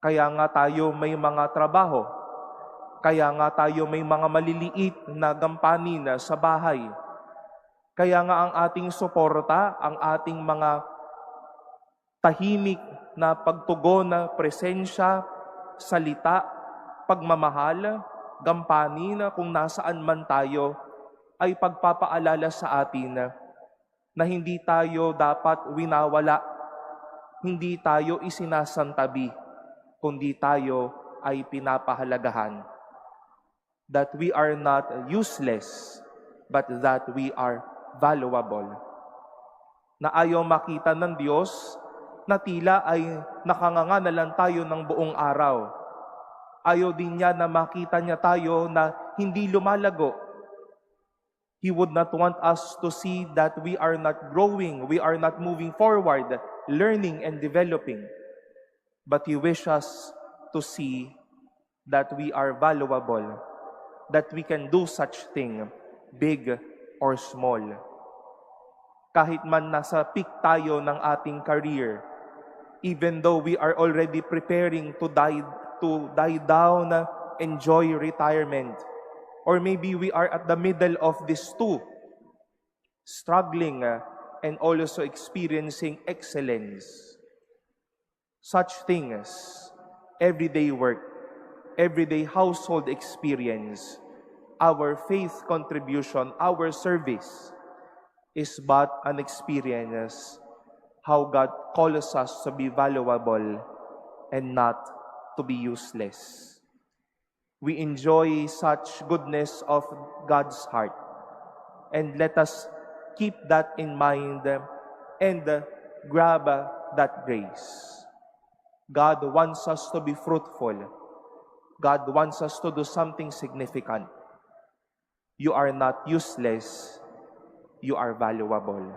Kaya nga tayo may mga trabaho. Kaya nga tayo may mga maliliit na gampanin sa bahay. Kaya nga ang ating suporta, ang ating mga tahimik na pagtugon na presensya, salita, pagmamahal, gampanin kung nasaan man tayo, ay pagpapaalala sa atin na hindi tayo dapat winawala, hindi tayo isinasantabi, kundi tayo ay pinapahalagahan. That we are not useless, but that we are valuable. Na ayaw makita ng Diyos na tila ay nakanganga na lang tayo ng buong araw. Ayaw din niya na makita niya tayo na hindi lumalago. He would not want us to see that we are not growing, we are not moving forward, learning and developing. But He wishes us to see that we are valuable, that we can do such thing, big or small. Kahit man nasa peak tayo ng ating career, even though we are already preparing to die down, enjoy retirement, or maybe we are at the middle of these two, struggling and also experiencing excellence. Such things, everyday work, everyday household experience, our faith contribution, our service is but an experience how God calls us to be valuable and not to be useless. We enjoy such goodness of God's heart, and let us keep that in mind and grab that grace. God wants us to be fruitful. God wants us to do something significant. You are not useless. You are valuable.